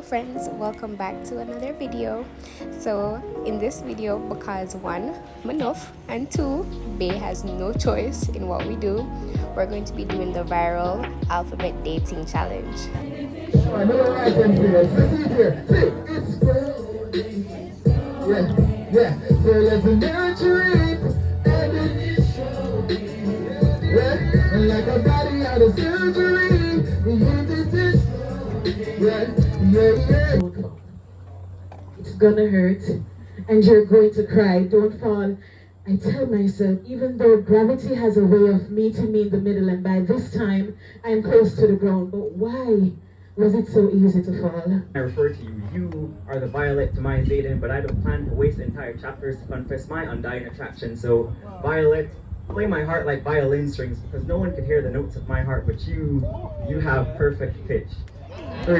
friends, welcome back to another video. So in this video, because one, I'm enough, and two, Bay has no choice in what we do, we're going to be doing the viral alphabet dating challenge. Like a body out of surgery. It's gonna hurt and you're going to cry. Don't fall. I tell myself, even though gravity has a way of meeting me in the middle, and by this time I'm close to the ground, but why was it so easy to fall? I refer to you. You are the violet to my Zayden, but I don't plan to waste entire chapters to confess my undying attraction. So, Violet, play my heart like violin strings, because no one can hear the notes of my heart, but you have perfect pitch. 3.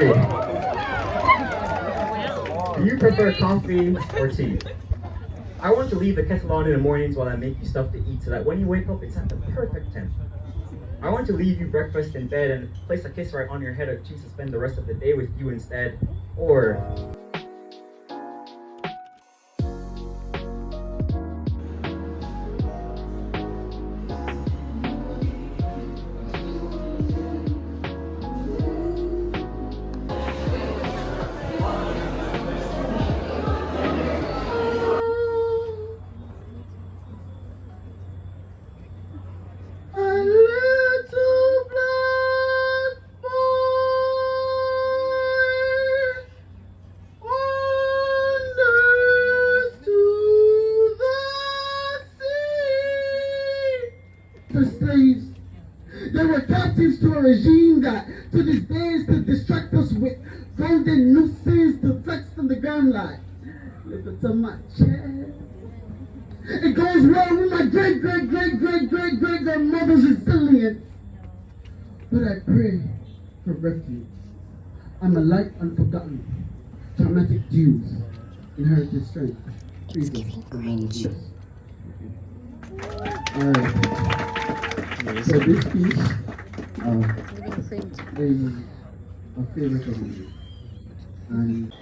Do you prefer coffee or tea? I want to leave the kettle on in the mornings while I make you stuff to eat, so that when you wake up, it's at the perfect temp. I want to leave you breakfast in bed and place a kiss right on your head, or choose to spend the rest of the day with you instead. Or slaves. They were captives to a regime that to this day is to distract us with golden nooses to flex on the ground like look at my chest. It goes well with my great grandmother's resilience. But I pray for refuge. I'm a light unforgotten, traumatic Jews, inherited strength. Alright. So this piece is a favorite of mine. And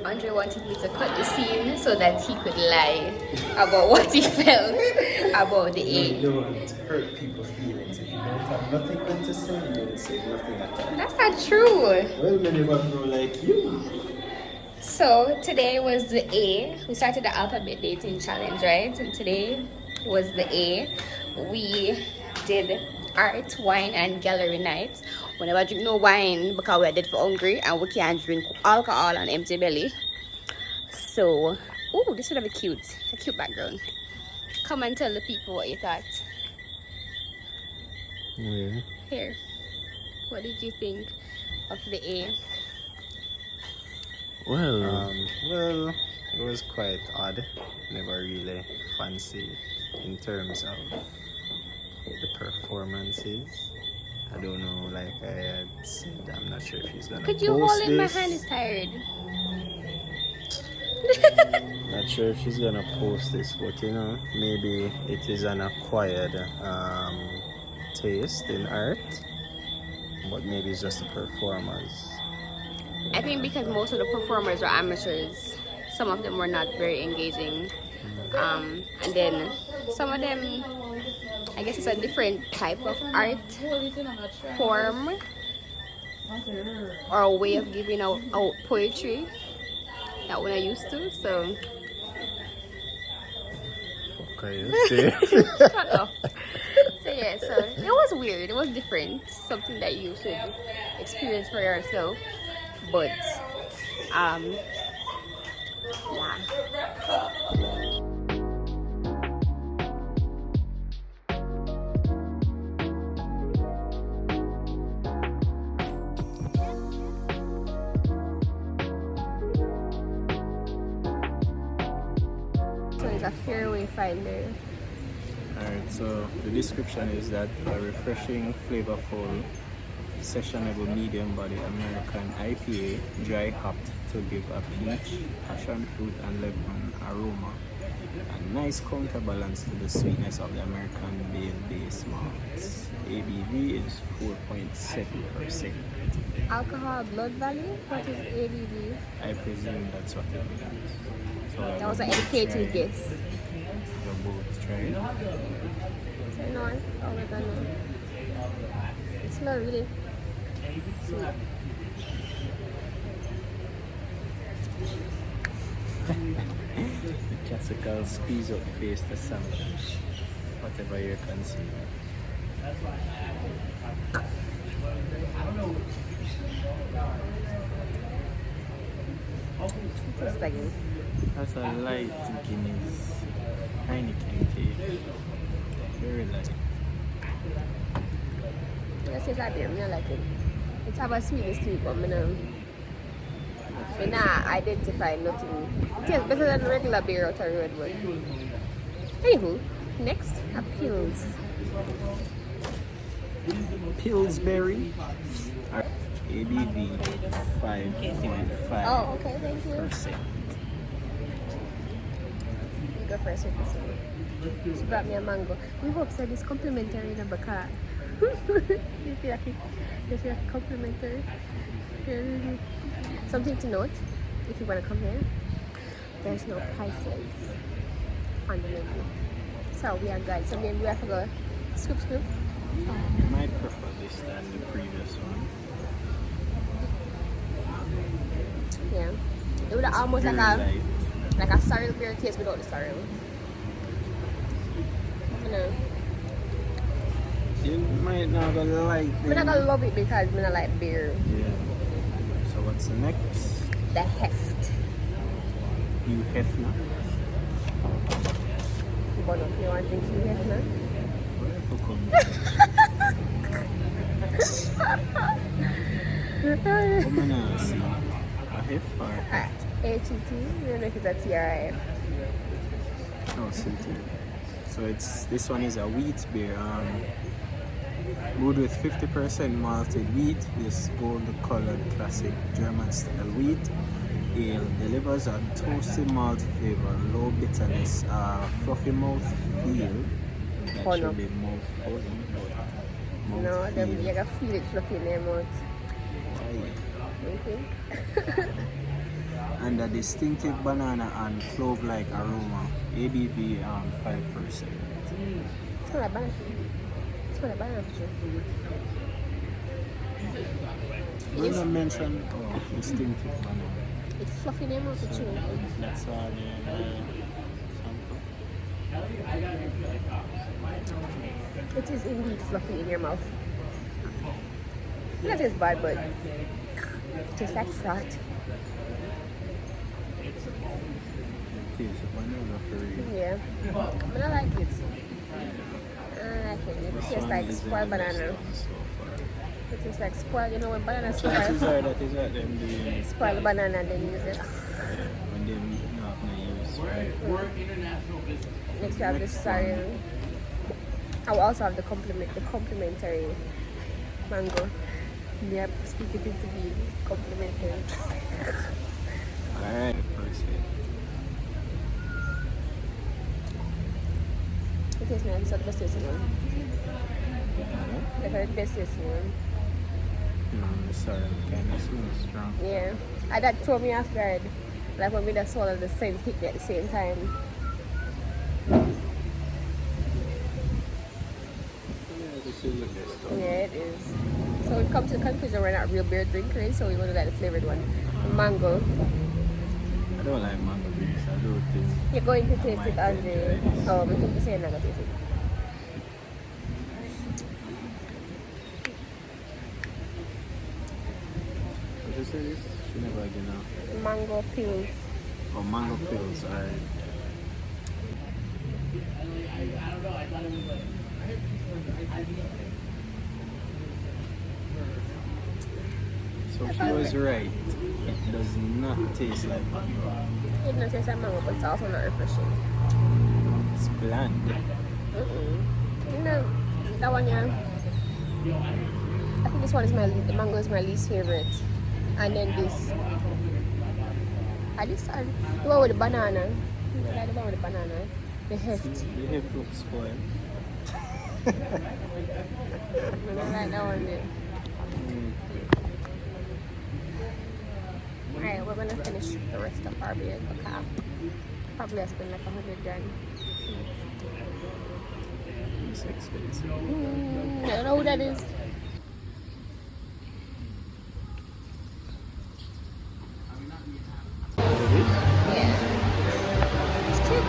Andre wanted me to cut the scene so that he could lie about what he felt about the A. You don't want to hurt people's feelings. If you don't have nothing good to say, you don't say nothing at all. That's not true. Well, many of them grow like you. So today was the A. We started the alphabet dating challenge, right? And today was the A. We did art, wine, and gallery night. We never drink no wine because we're dead for hungry and we can't drink alcohol on empty belly. So, oh, this would have a cute background. Come and tell the people what you thought. Yeah. Here, what did you think of the A? Well, it was quite odd. Never really fancy in terms of the performances. I don't know, like I had said, I'm not sure if he's gonna Could you post hold in? My this. hand is tired. Not sure if she's gonna post this, but you know, maybe it is an acquired taste in art, but maybe it's just the performers. I think because most of the performers were amateurs, some of them were not very engaging. And then some of them, I guess it's a different type of art form or a way of giving out poetry that we're not used to. So, Okay, see. shut up. So yeah, so it was weird. It was different. Something that you should experience for yourself. But yeah. So it's a fairway finder. Alright, so the description is that a refreshing, flavorful, sessionable medium body American IPA, dry hopped to give a peach, passion fruit and lemon aroma. A nice counterbalance to the sweetness of the American base malts. ABV is 4.7%. Alcohol blood value? What is ABV? I presume that's what it means. So That was an educated guess. We're both trying. So no, oh we're gonna. It's not really sweet. The classical squeeze up face to sandwich. Whatever you're consuming. It's like That's a light Guinness Heineken taste. Very light. This is like beer, I like it. It's have a sweetness to it, but I nah identify nothing. It tastes better than regular beer out of Redwood. Anywho, next, a pills. Pillsbury. ABV 5.5%. Oh, okay, thank you. You go first with this one. She brought me a mango. We hope so this complimentary number car. You feel like it's complimentary. Something to note, if you want to come here, there's no prices on the menu. So we are good. So maybe we have to go scoop. You might prefer this than the previous one. Yeah. It would almost Very light. like a sorrel beer taste without the sorrel. You know. You might not gonna like I'm not gonna love it because I don't like beer. Yeah. So what's next? The heft. New Hefner. But if you want to drink some heft now. Come on now, see. A hef or HET, I don't know if it's a TRIF. no CT. So this one is a wheat beer. Brewed with 50% malted wheat. This gold colored classic German style wheat ale delivers a toasty malt flavor, low bitterness, fluffy mouth feel. That Oh, should no. be mouth full. No, them, you can feel it fluffy in their mouth. You think? And a distinctive banana and clove-like aroma. ABV 5%. It's not a banana. It's not a banana for sure. We don't mention distinctive banana. It's fluffy in their mouth for sure. That's all sample. It is indeed fluffy in your mouth. That is bad, but it tastes like fat. Tastes banana for real. Yeah. But I like it. I like it. It tastes like spoiled banana. It tastes like spoiled, you know when banana That spoiled? is what them doing Spoiled banana and then use it. when they not use, right? Next we have the sorrel. I will also have the complimentary mango. They are speaking it into being complimentary. Alright, It tastes nice. It's not the best tasting one. Like the best tasting one. Sorry, kind of smells strong. Yeah. And that threw me off guard. Like when we just swallowed the scent hit me at the same time. Yeah, this is the best one. Yeah, it is. So we come to the conclusion we're not real beer drinkers, so we want to like the flavored one. Mango. I don't like mango drinks. I don't think. You're going to taste it on the. Oh, we think the same, not going to taste it. What you say this? You never again now. Mango pills. Oh, mango pills. Alright. So she was right. It does not taste like mango. It doesn't taste like mango, but it's also not refreshing. It's bland. You know, that one, yeah. I think this one is the mango is my least favorite. And then this. The one with the banana. You like the one with the banana? The heft. The heft looks spoiled. I don't like that one there. Alright, we're gonna finish the rest of our beer calf. Probably I spend like 100 grand. It's expensive. I don't know who that is. It's cute.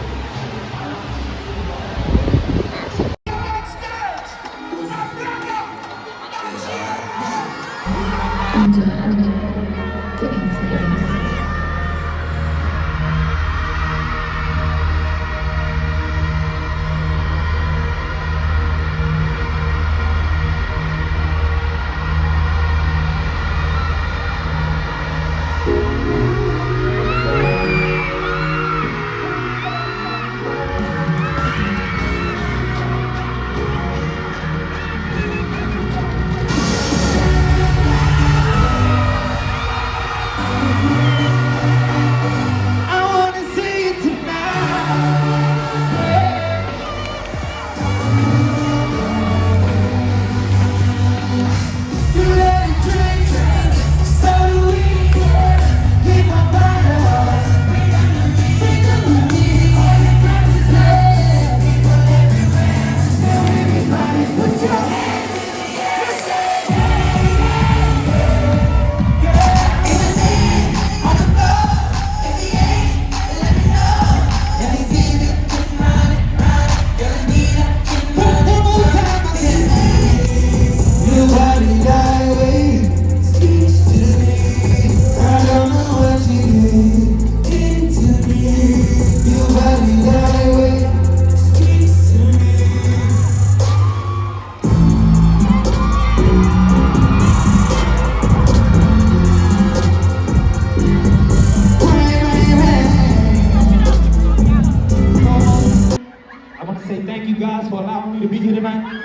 I want to say thank you guys for allowing me to be here tonight.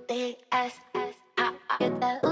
Big ass, I get that.